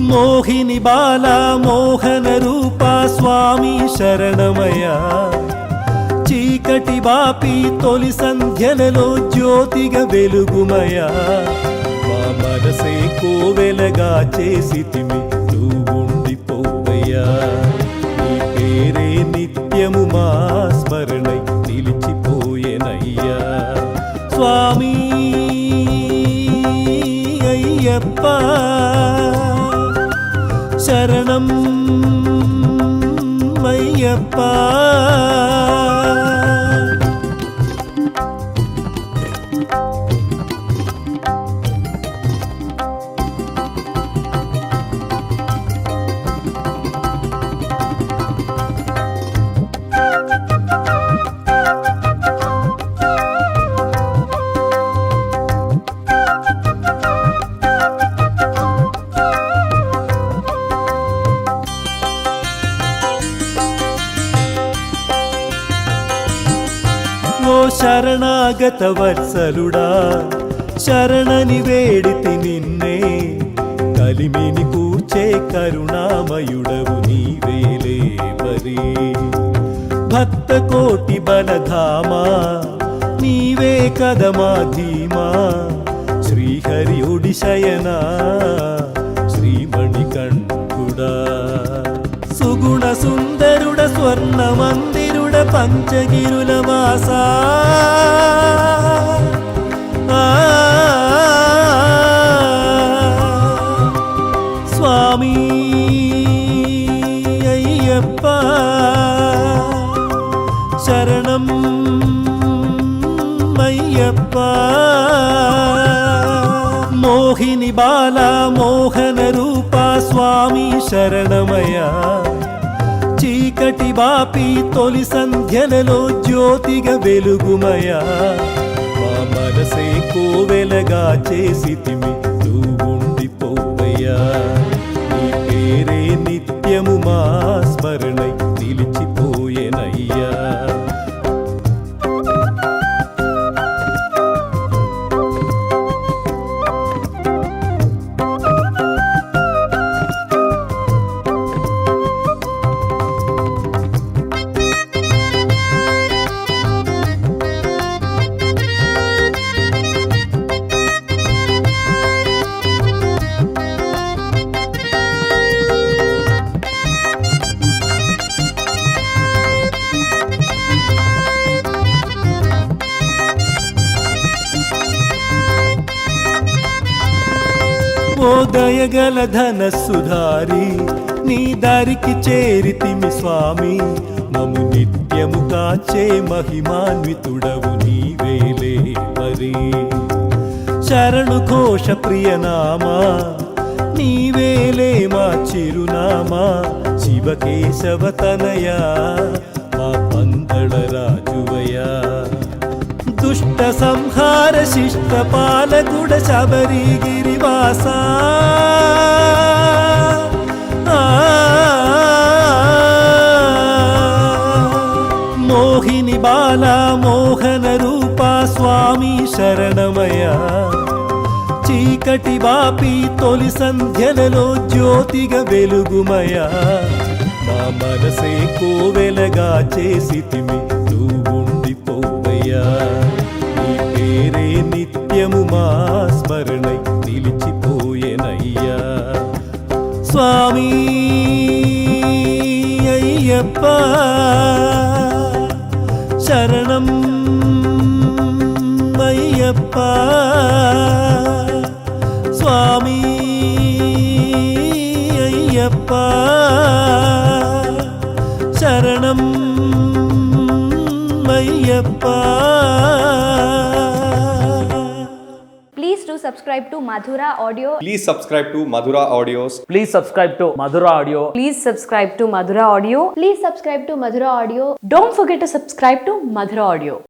మోహిని బాలా మోహన రూపా స్వామి శరణమయ్యా. చీకటి బాపి తొలి సంధ్యలలో జ్యోతిగా వెలుగుమయ్యా. మా మనసే కోవెలగా చేసితిమి నువ్వుండిపోవయ్యా. నీ పేరే నిత్యము మా స్మరణై నిలిచిపోయేనయ్యా. స్వామి అయ్యప్ప శరణం అయ్యప్ప. ఓ శరణాగత వత్సలుడా శరణని వేడితి నిన్నే. కలిమిని కూర్చే కరుణామయుడవు నీవేలే మరి. భక్త కోటి బలధామా నీవే కదమా ధీమా. శ్రీహరి ఒడిశయనా శ్రీమణికంఠుడా. సుగుణ సుందరుడ స్వర్ణ మందిరుడ పంచగిరుల వాసా. స్వామి అయ్యప్ప శరణం అయ్యప్ప. మోహిని బాలా మోహన రూపా స్వామి శరణమయ్యా. చీకటి బాపి తొలి సంధ్యలలో జ్యోతిగా వెలుగుమయ్యా. మా మనసే కోవెలగా చేసితిమి నువ్వుండిపోవయ్యా. నీ పేరే నిత్యము మా స్మరణై నిలిచిపోయేనయ్యా. ఓ దయగల ధనస్సుధారి నీ దారికి చేరితిమి స్వామి. మము నిత్యము కాచే మహిమాన్వితుడవు నీవేలే మరి. శరణు ఘోష ప్రియనామా నీవేలే మా చిరునామా. శివకేశవ తనయా మా పందళ రాజువయా. దుష్ట సంహార శిష్ట పాలకుడ శబరిగిరివాసా. మోహిని బాలా మోహన రూపా స్వామి శరణమయ్యా. చీకటి బాపి తొలి సంధ్యలలో జ్యోతిగా వెలుగుమయ్యా. మా మనసే కోవెలగా చేసితిమి నువ్వుండిపోవయ్యా. నీ పేరే నిత్యము మా స్మరణై నిలిచిపోయేనయ్యా. స్వామి అయ్యప్ప శరణం అయ్యప్ప. స్వామి అయ్యప్ప శరణం Ayyappa. Please do subscribe to Madhura Audio. Please subscribe to Madhura Audios. Please subscribe to Madhura Audio. Please subscribe to Madhura Audio. Please subscribe to Madhura Audio. Don't forget to subscribe to Madhura Audio.